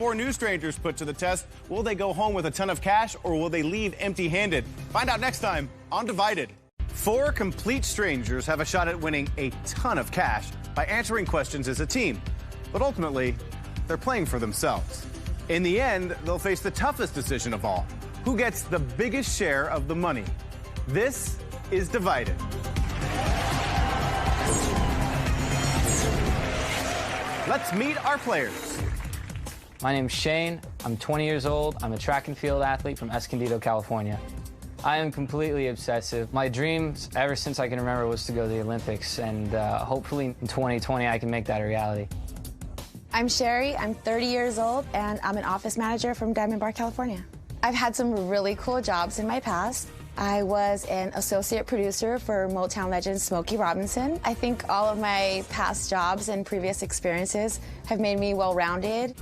Four new strangers put to the test. Will they go home with a ton of cash or will they leave empty-handed? Find out next time on Divided. Four complete strangers have a shot at winning a ton of cash by answering questions as a team. But ultimately, they're playing for themselves. In the end, they'll face the toughest decision of all. Who gets the biggest share of the money? This is Divided. Let's meet our players. My name's Shane. I'm 20 years old. I'm a track and field athlete from Escondido, California. I am completely obsessive. My dreams, ever since I can remember, was to go to the Olympics, and hopefully in 2020 I can make that a reality. I'm Sherry. I'm 30 years old, and I'm an office manager from Diamond Bar, California. I've had some really cool jobs in my past. I was an associate producer for Motown legend Smokey Robinson. I think all of my past jobs and previous experiences have made me well-rounded.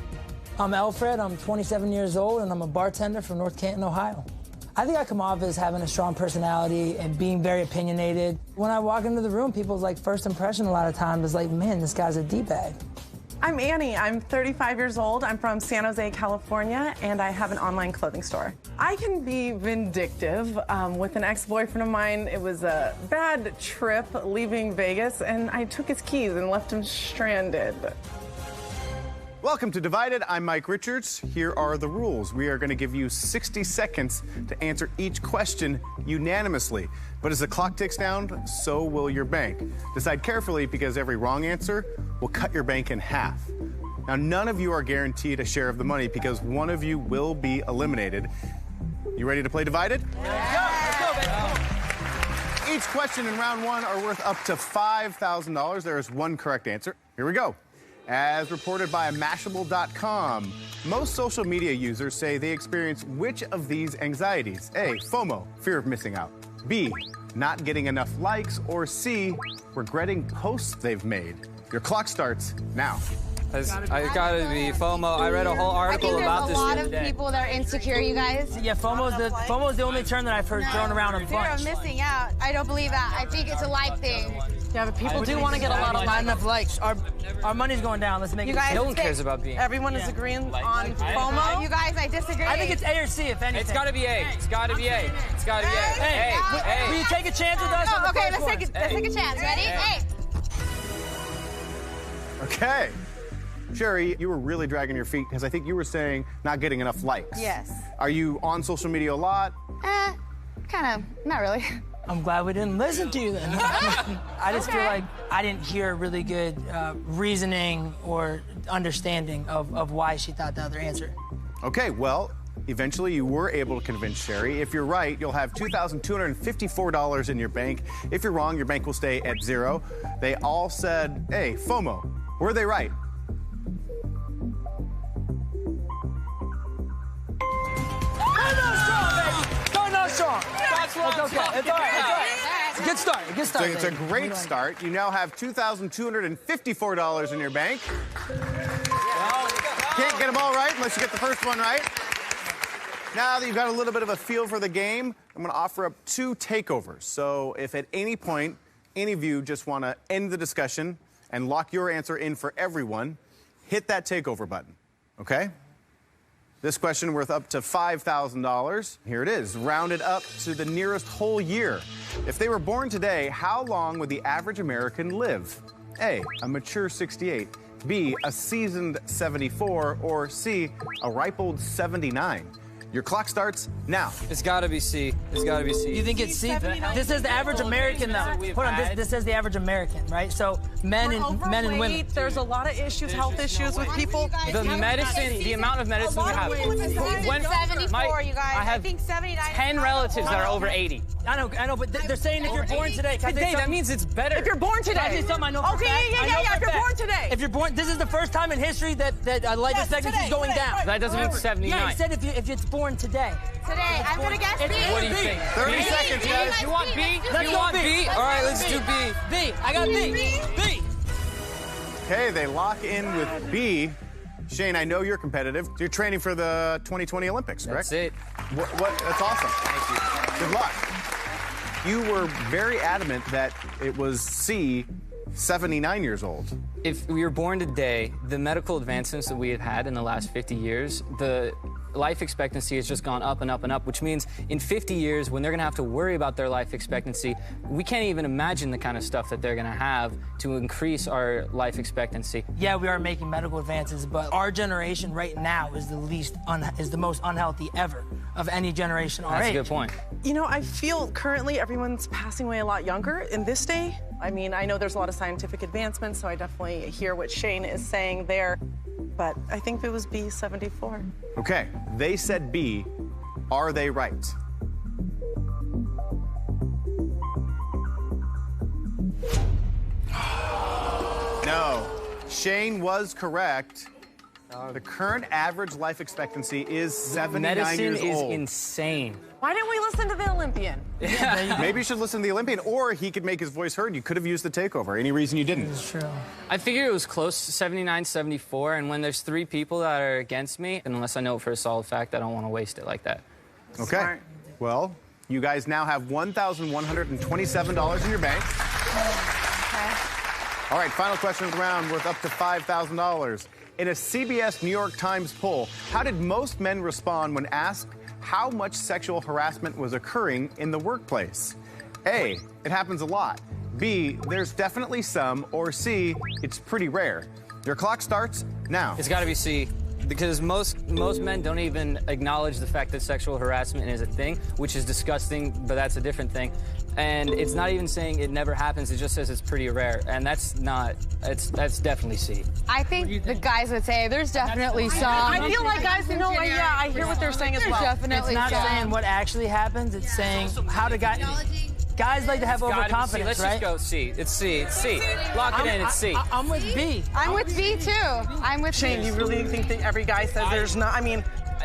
I'm Alfred, I'm 27 years old, and I'm a bartender from North Canton, Ohio. I think I come off as having a strong personality and being very opinionated. When I walk into the room, people's first impression a lot of times is like, man, this guy's a D-bag. I'm Annie. I'm 35 years old. I'm from San Jose, California, and I have an online clothing store. I can be vindictive. With an ex-boyfriend of mine, it was a bad trip leaving Vegas, and I took his keys and left him stranded. Welcome to Divided. I'm Mike Richards. Here are the rules. We are going to give you 60 seconds to answer each question unanimously. But as the clock ticks down, so will your bank. Decide carefully because every wrong answer will cut your bank in half. Now, none of you are guaranteed a share of the money because one of you will be eliminated. You ready to play Divided? Yeah. Let's go, baby. Each question in round one are worth up to $5,000. There is one correct answer. Here we go. As reported by Mashable.com, most social media users say they experience which of these anxieties? A, FOMO, fear of missing out. B, not getting enough likes. Or C, regretting posts they've made. Your clock starts now. It's gotta be FOMO. I read a whole article about this the other day. I think there's a lot of people that are insecure, you guys. Yeah, FOMO's the only term that I've heard thrown around a bunch. Fear of missing out. I don't believe that. I think it's a life thing. Yeah, but people do want to get not enough likes. Our money's going down. Let's make it. Guys, no one cares about being. Everyone is agreeing on FOMO. You guys, I disagree. I think it's A or C, if anything. It's gotta be A. It's gotta be A. It's gotta be A. Hey, will you take a chance with us? Oh, okay, let's take a chance. Ready? Hey. Okay. Sherry, you were really dragging your feet because I think you were saying not getting enough likes. Yes. Are you on social media a lot? Kind of. Not really. I'm glad we didn't listen to you then. I just feel like I didn't hear really good reasoning or understanding of why she thought the other answer. Okay, well, eventually you were able to convince Sherry. If you're right, you'll have $2,254 in your bank. If you're wrong, your bank will stay at zero. They all said, hey, FOMO. Were they right? Strong. It's okay. It's all right. It's a good start. A good start. It's a great start. You now have $2,254 in your bank. Can't get them all right unless you get the first one right. Now that you've got a little bit of a feel for the game, I'm going to offer up two takeovers. So if at any point any of you just want to end the discussion and lock your answer in for everyone, hit that takeover button. Okay? This question worth up to $5,000. Here it is, rounded up to the nearest whole year. If they were born today, how long would the average American live? A, a mature 68. B, a seasoned 74. Or C, a ripe old 79. Your clock starts now. It's gotta be C. It's gotta be C. You think it's C? This is the average American, though. Hold on, this says the average American, right? So men and women. There's a lot of issues, health issues with people. The medicine, the amount of medicine we have. When 74, you guys. I have 79. 10 relatives that are over 80. I know, but they're saying if you're born today. Today, that means it's better. If you're born today. I know for okay, fact. yeah. If you're born today. If you're born, this is the first time in history that life expectancy is going down. That doesn't mean 79. Yeah, he said if it's born today. Today, I'm gonna guess B. What do you think? 30 seconds, guys. You want B? Let's You go want B. B? All right, let's do B. B. I got B. B. Okay, they lock in with B. Shane, I know you're competitive. You're training for the 2020 Olympics, correct? That's it. That's awesome. Thank you. Good luck. You were very adamant that it was C, 79 years old. If we were born today, the medical advancements that we have had in the last 50 years, the life expectancy has just gone up and up and up, which means in 50 years, when they're going to have to worry about their life expectancy, we can't even imagine the kind of stuff that they're going to have to increase our life expectancy. Yeah, we are making medical advances, but our generation right now is the most unhealthy ever of any generation our That's age. a good point. You know, I feel currently everyone's passing away a lot younger in this day. I mean, I know there's a lot of scientific advancements, so I definitely hear what Shane is saying there. But I think it was B, 74. Okay, they said B. Are they right? No. Shane was correct. The current average life expectancy is 79 Medicine years is old. insane. Why didn't we listen to the Olympian? Maybe you should listen to the Olympian, or he could make his voice heard. You could have used the takeover. Any reason you didn't? It's true. I figured it was close to 79, 74, and when there's 3 people that are against me, and unless I know it for a solid fact, I don't want to waste it like that. Okay. Smart. Well, you guys now have $1,127 in your bank. All right, final question of the round, worth up to $5,000. In a CBS New York Times poll, how did most men respond when asked how much sexual harassment was occurring in the workplace? A, it happens a lot. B, there's definitely some. Or C, it's pretty rare. Your clock starts now. It's got to be C, because most men don't even acknowledge the fact that sexual harassment is a thing, which is disgusting, but that's a different thing. And it's not even saying it never happens, it just says it's pretty rare, and that's definitely C. I think the guys would say there's definitely some. I feel like guys know, yeah, I hear what they're saying as There's well. definitely It's not some. saying what actually happens, it's saying how to guys like to have Gotta be C. overconfidence, Let's right? just go C. It's C. It's C. Lock it in. It's C. I'm with B. I'm with B too. I'm with Shane, B. do you really think that every guy says there's not? I mean,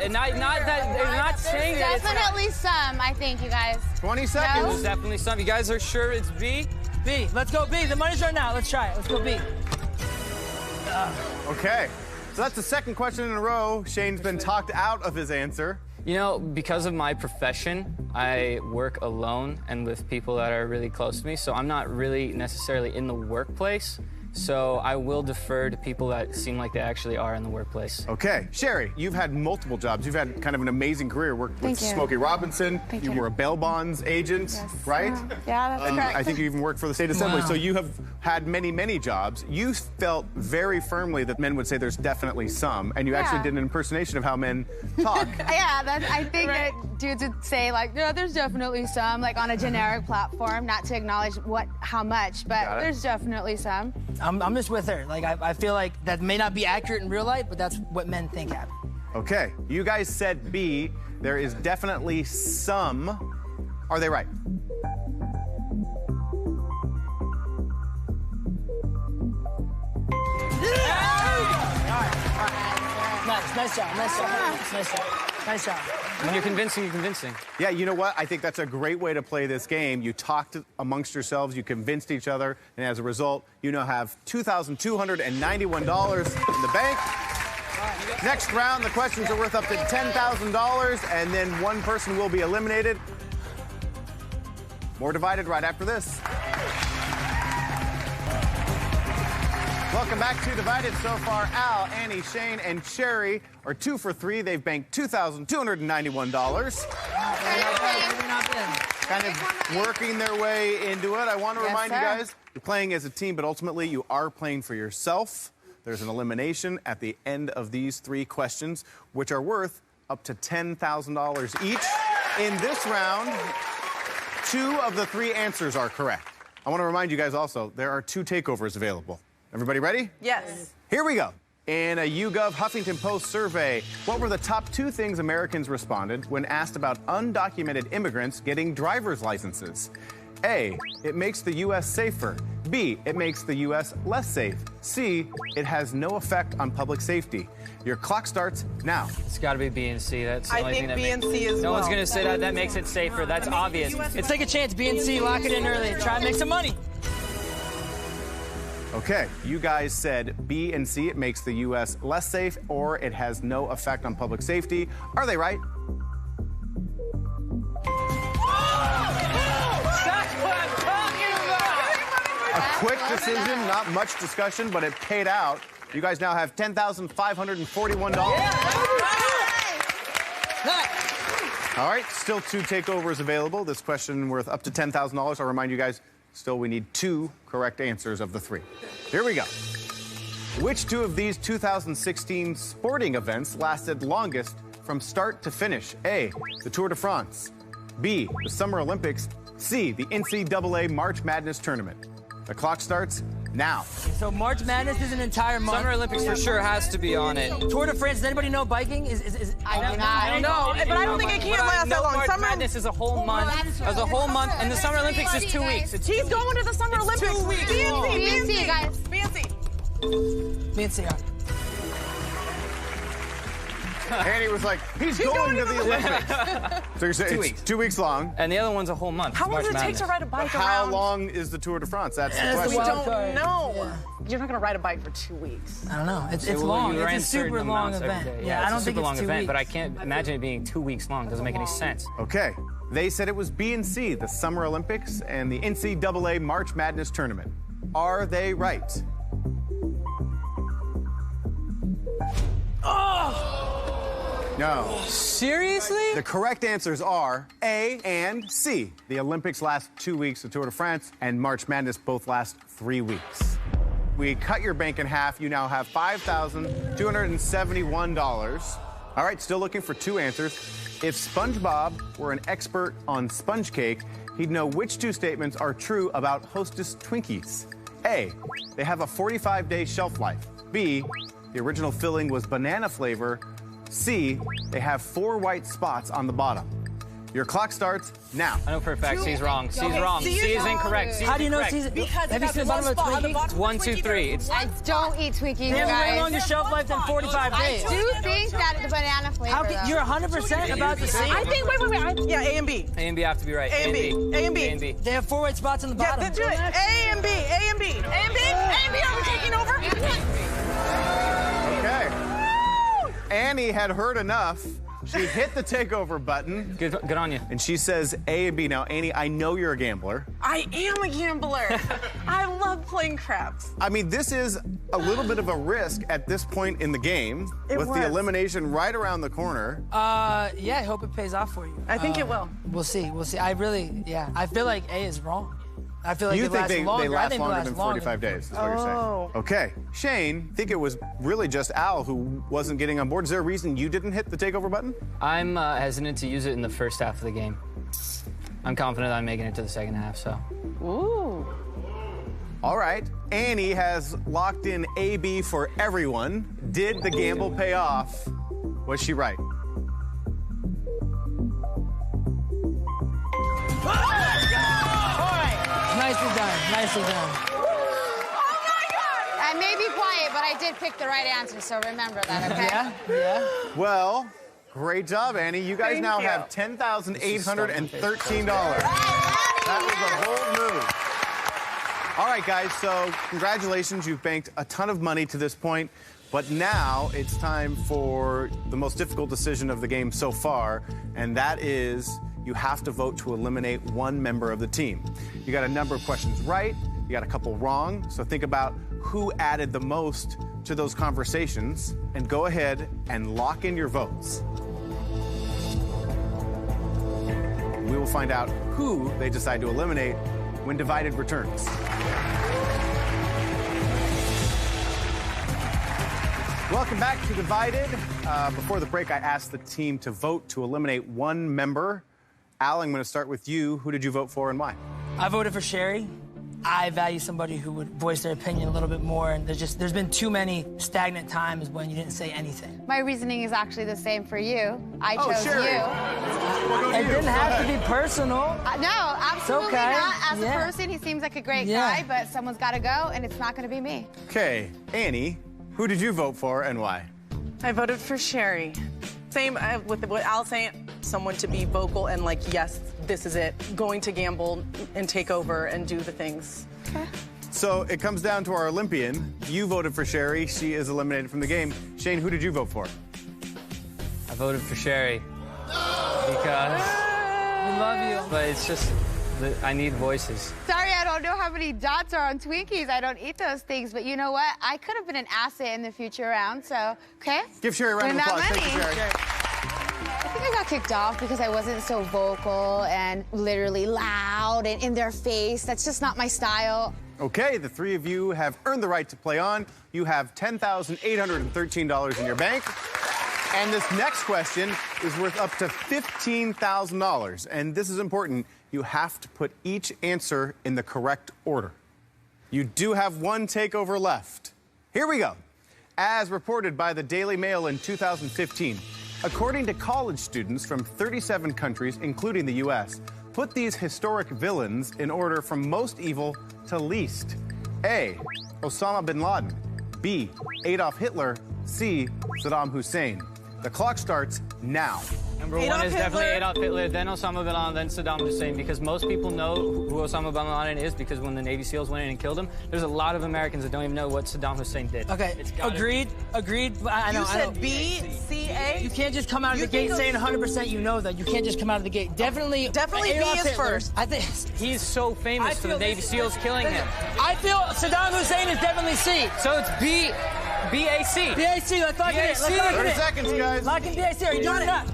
Not that they're not saying that. It's Definitely some, I think, you guys. 20 seconds. There's definitely some. You guys are sure it's B? B. Let's go B. The money's right now. Let's try it. Let's go B. Okay. So that's the second question in a row. Shane's been talked out of his answer. You know, because of my profession, I work alone and with people that are really close to me, so I'm not really necessarily in the workplace. So I will defer to people that seem like they actually are in the workplace. Okay. Sherry, you've had multiple jobs. You've had kind of an amazing career. Worked with Thank you. Smokey Robinson. Thank you you. were a bail bonds agent, right? Yeah, that's correct. I think you even worked for the state assembly. Wow. So you have had many, many jobs. You felt very firmly that men would say there's definitely some, and you actually Yeah. did an impersonation of how men talk. Yeah, I think that dudes would say like, yeah, there's definitely some, like on a generic platform, not to acknowledge how much, but Got it. there's definitely some. I'm just with her. Like, I feel like that may not be accurate in real life, but that's what men think happens. Okay. You guys said B. There is definitely some. Are they right? Nice job. When you're convincing, you're convincing. Yeah, you know what? I think that's a great way to play this game. You talked amongst yourselves, you convinced each other, and as a result, you now have $2,291 in the bank. Next round, the questions are worth up to $10,000, and then one person will be eliminated. More Divided right after this. Welcome back to Divided. So far, Al, Annie, Shane, and Sherry are 2 for 3. They've banked $2,291. Kind of working their way into it. I want to Yes, remind you sir. guys, you're playing as a team, but ultimately you are playing for yourself. There's an elimination at the end of these 3 questions, which are worth up to $10,000 each. In this round, 2 of the 3 answers are correct. I want to remind you guys also, there are 2 takeovers available. Everybody ready? yes. Here we go. In a YouGov Huffington Post survey, what were the top 2 things Americans responded when asked about undocumented immigrants getting driver's licenses? A, it makes the U.S. safer. B, it makes the U.S. less safe. C, it has no effect on public safety. Your clock starts now. It's got to be B and C. That's the I only think thing that B and makes... C as No well. one's going to say that. That makes it safer. That's obvious. Let's take a chance. B and C, lock it in early. Try and make some money. Okay, you guys said B and C, it makes the U.S. less safe or it has no effect on public safety. Are they right? That's what I'm talking about! A quick decision, not much discussion, but it paid out. You guys now have $10,541. All right, still 2 takeovers available. This question worth up to $10,000. I'll remind you guys, still we need 2 correct answers of the 3. Here we go. Which 2 of these 2016 sporting events lasted longest from start to finish? A, the Tour de France. B, the Summer Olympics. C, the NCAA March Madness Tournament. The clock starts now. So March Madness is an entire month. Summer Olympics for sure has to be on it. Tour de France, does anybody know biking? I do not. I don't know, but I don't think it can't last that long. March Summer Madness is a whole month. It was a whole month, and the Summer Olympics is 2 weeks. He's going to the Summer Olympics. 2 weeks. BNC, guys. Fancy. Annie was like, he's going to the Olympics. So you're saying 2 it's weeks. 2 weeks long. And the other one's a whole month. How long March does it take Madness. to ride a bike How around? long is the Tour de France? That's the That's the question. We wild don't card. know. Yeah. You're not going to ride a bike for 2 weeks. I don't know. It's Well, long. you ran It's a super certain long amounts every event. day. Yeah, I it's don't a think super it's long 2 event, weeks. but I can't imagine it being 2 weeks long. Doesn't make any sense. Okay. They said it was B and C, the Summer Olympics and the NCAA March Madness Tournament. Are they right? No. Seriously? The correct answers are A and C. The Olympics last 2 weeks, the Tour de France and March Madness both last 3 weeks. We cut your bank in half. You now have $5,271. All right, still looking for 2 answers. If SpongeBob were an expert on sponge cake, he'd know which 2 statements are true about Hostess Twinkies. A, they have a 45-day shelf life. B, the original filling was banana flavor. C, they have 4 white spots on the bottom. Your clock starts now. I know for a fact C's wrong. C's wrong. C is incorrect. C is How do you know incorrect. C's? Because Have you seen the bottom of a Twinkie? 1, 2, 3. It's I don't eat Twinkies, They you have a way guys. longer shelf life than 45 I days. do think that the banana flavor. How can, though. you're 100% about the same. I think, wait. Yeah, A and B. A and B have to be right. A and B. A and B. A and B. They have 4 white spots on the Yeah, bottom. do it. A and B. A and B. A and B. A and B. Are we taking over? Okay. Annie had heard enough. She hit the takeover button, Good on you. and she says A and B. Now, Annie, I know you're a gambler. I am a gambler. I love playing craps. I mean, this is a little bit of a risk at this point in the game It with was. the elimination right around the corner. Yeah, I hope it pays off for you. I think it will. We'll see. I feel like A is wrong. I feel like You it think lasts they longer. I last think it longer lasts than 45 days, is what you're Oh. saying. Okay. Shane, I think it was really just Al who wasn't getting on board. Is there a reason you didn't hit the takeover button? I'm hesitant to use it in the first half of the game. I'm confident I'm making it to the second half, so. Ooh. All right. Annie has locked in AB for everyone. Did the gamble pay off? Was she right? Nicely done. Nicely done. I may be quiet, but I did pick the right answer, so remember that, okay? Yeah. Well, great job, Annie. You guys Thank now you. have $10,813. That was a bold move. All right, guys, so congratulations. You've banked a ton of money to this point. But now it's time for the most difficult decision of the game so far, and that is you have to vote to eliminate one member of the team. You got a number of questions right, you got a couple wrong, so think about who added the most to those conversations, and go ahead and lock in your votes. We will find out who they decide to eliminate when Divided returns. Welcome back to Divided. Before the break, I asked the team to vote to eliminate one member. Al, I'm going to start with you. Who did you vote for and why? I voted for Sherry. I value somebody who would voice their opinion a little bit more, and there's been too many stagnant times when you didn't say anything. My reasoning is actually the same for you. I chose Sherry. you. We'll go to It you. didn't Go have ahead. to be personal. No, absolutely okay. not. As Yeah. a person, he seems like a great Yeah. guy, but someone's got to go, and it's not going to be me. Okay, Annie, who did you vote for and why? I voted for Sherry. Same with what Al's saying, someone to be vocal and like, yes, this is it. Going to gamble and take over and do the things. So it comes down to our Olympian. You voted for Sherry. She is eliminated from the game. Shane, who did you vote for? I voted for Sherry because, We love you. but it's just, I need voices. Sorry, I don't know how many dots are on Twinkies. I don't eat those things, but you know what? I could have been an asset in the future round, so, okay? Give Sherry a round of Win that applause. Thank you, money. Sherry. I think I got kicked off because I wasn't so vocal and literally loud and in their face. That's just not my style. Okay, the three of you have earned the right to play on. You have $10,813 in your bank. And this next question is worth up to $15,000. And this is important. You have to put each answer in the correct order. You do have one takeover left. Here we go. As reported by the Daily Mail in 2015, according to college students from 37 countries, including the U.S., put these historic villains in order from most evil to least. A, Osama bin Laden. B, Adolf Hitler. C, Saddam Hussein. The clock starts now. Number Adolf one is definitely Hitler. Adolf Hitler, then Osama bin Laden, then Saddam Hussein, because most people know who Osama bin Laden is because when the Navy SEALs went in and killed him, there's a lot of Americans that don't even know what Saddam Hussein did. Okay, It's gotta- agreed. I know. You I know. said B, C, A? You can't just come out of You the gate think saying 100% you know that. You can't just come out of the gate. Definitely B Adolf is Hitler. first. I think. He's so famous for the feel Navy this- SEALs killing him. I feel Saddam Hussein is definitely C. So it's B, BAC. BAC, let's lock it in. Let's BAC. lock it 30 in. seconds, guys. Lock in BAC. Are you doing it up?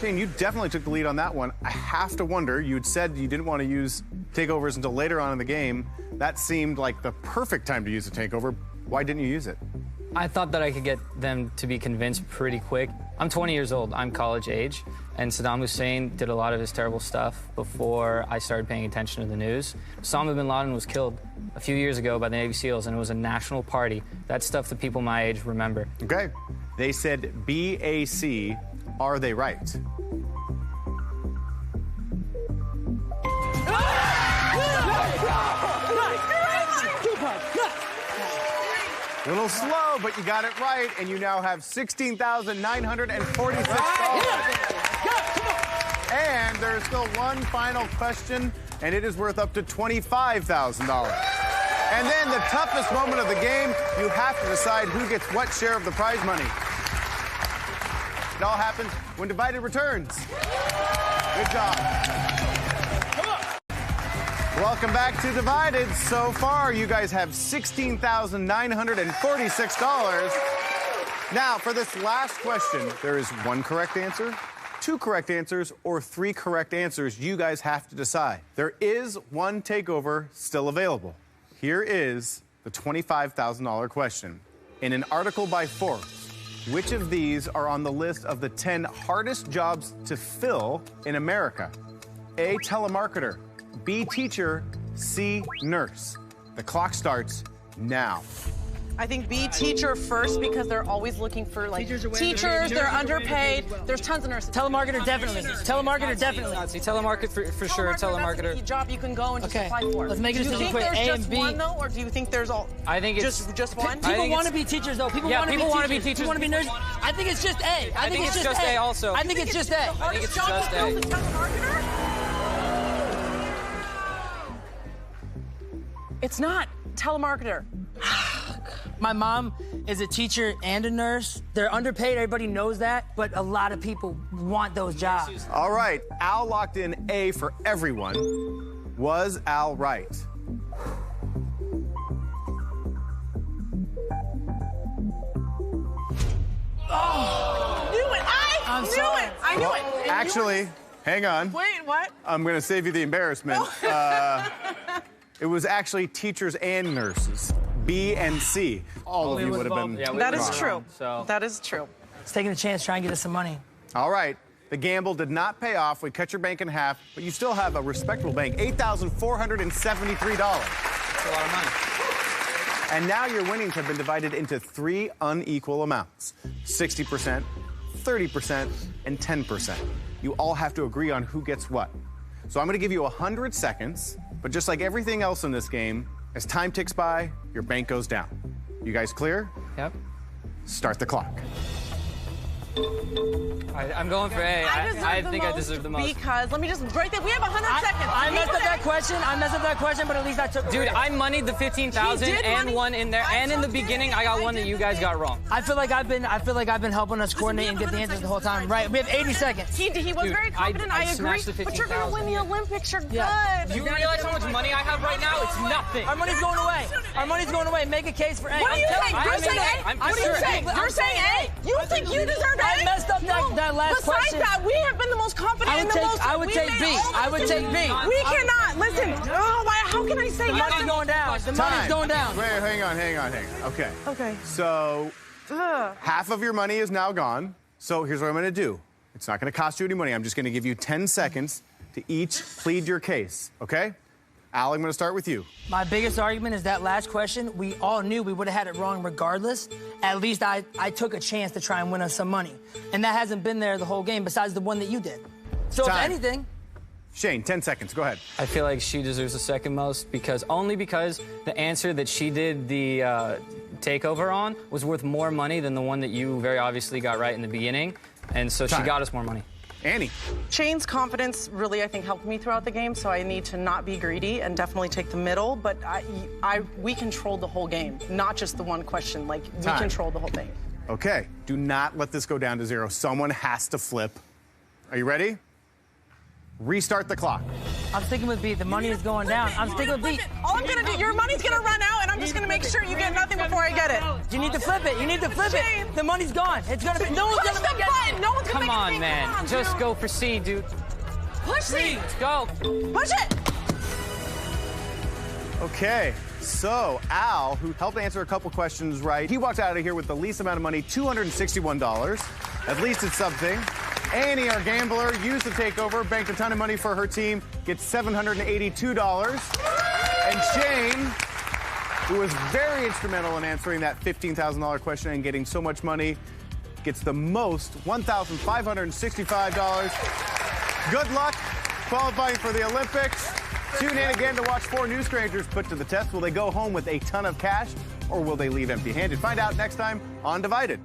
Shane, you definitely took the lead on that one. I have to wonder, you had said you didn't want to use takeovers until later on in the game. That seemed like the perfect time to use a takeover. Why didn't you use it? I thought that I could get them to be convinced pretty quick. I'm 20 years old. I'm college age. And Saddam Hussein did a lot of his terrible stuff before I started paying attention to the news. Osama bin Laden was killed a few years ago by the Navy SEALs, and it was a national party. That's stuff that people my age remember. Okay. They said BAC. Are they right? A little slow, but you got it right, and you now have $16,946. And there's still one final question, and it is worth up to $25,000. And then the toughest moment of the game, you have to decide who gets what share of the prize money. It all happens when Divided returns. Good job. Welcome back to Divided. So far, you guys have $16,946. Now, for this last question, there is one correct answer, two correct answers, or three correct answers. You guys have to decide. There is one takeover still available. Here is the $25,000 question. In an article by Forbes, which of these are on the list of the 10 hardest jobs to fill in America? A, telemarketer. B, teacher. C, nurse. The clock starts now. I think B, teacher first, because they're always looking for, like, teachers, they're underpaid. There's tons of nurses. Telemarketer, definitely. Telemarketer, definitely. Nazi, telemarket for sure, That's a telemarketer. job you can go and just Okay, apply for. let's make a decision Do you quick. think A there's and just B. one, though, or do you think there's all... I think it's Just one? I People think want to it's- be teachers, though. People Yeah, want to people be wanna be teachers. teachers. People want to be nurses. I think it's just A. I think it's just A. also. I think it's just A. I think it's just A. It's not. Telemarketer. My mom is a teacher and a nurse. They're underpaid. Everybody knows that. But a lot of people want those jobs. All right, Al locked in A for everyone. Was Al right? Knew it. I knew sorry. it. I knew it. And Actually, hang on. Wait, what? I'm going to save you the embarrassment. It was actually teachers and nurses. B and C. All of you would have been. Yeah, we That were is wrong, true. So That is true. It's taking a chance, trying to get us some money. All right. The gamble did not pay off. We cut your bank in half, but you still have a respectable bank, $8,473. that's a lot of money. And now your winnings have been divided into three unequal amounts: 60%, 30%, and 10%. You all have to agree on who gets what. So I'm going to give you 100 seconds, but just like everything else in this game, as time ticks by, your bank goes down. You guys clear? Yep. Start the clock. I'm going for A. I think I deserve the most. Because, let me just break that. We have 100 seconds. I messed up that question, but at least I took Dude, I moneyed the 15,000 and one in there, and in the beginning I got one that you guys got wrong. I feel like I've been helping us coordinate and get the answers the whole time. Right, we have 80 seconds. He was very confident, I agree. But you're going to win the Olympics, you're good. You realize how much money I have right now? It's nothing. Our money's going away. Our money's going away. Make a case for A. What are you saying? You're saying A? I'm What are you saying? You're saying A? You think you deserve A? I messed up that last question. Besides that, we have been the most confident I would take B. I would take B. We cannot. Listen. Oh, how can I say The money's going down. The money's going down. Wait, hang on. Okay. Okay. So, half of your money is now gone. So here's what I'm going to do. It's not going to cost you any money. I'm just going to give you 10 seconds to each plead your case, okay? Al, I'm going to start with you. My biggest argument is that last question, we all knew we would have had it wrong regardless. At least I took a chance to try and win us some money. And that hasn't been there the whole game besides the one that you did. So Time. if anything... Shane, 10 seconds. Go ahead. I feel like she deserves the second most because the answer that she did the takeover on was worth more money than the one that you very obviously got right in the beginning. And so she got us more money. Annie. Shane's confidence really, I think, helped me throughout the game, so I need to not be greedy and definitely take the middle. But we controlled the whole game, not just the one question. Like, we controlled the whole thing. Okay. Do not let this go down to 0. Someone has to flip. Are you ready? Restart the clock. I'm sticking with B. The money is going down. I'm sticking with B. All I'm going to do, your money's going to run out, and I'm just going to make sure you get nothing before I get it. You need to flip it. You need to flip Shane. it. The money's gone. It's going to be... No one's going to make it. No one's going to Come make on, it. man. Just go for C, dude. Push C. Let's go. Push it. Okay. So, Al, who helped answer a couple questions right, he walked out of here with the least amount of money, $261. At least it's something. Annie, our gambler, used the takeover, banked a ton of money for her team, gets $782. And Shane, who was very instrumental in answering that $15,000 question and getting so much money, gets the most, $1,565. Good luck qualifying for the Olympics. Tune in again to watch 4 new strangers put to the test. Will they go home with a ton of cash, or will they leave empty-handed? Find out next time on Divided.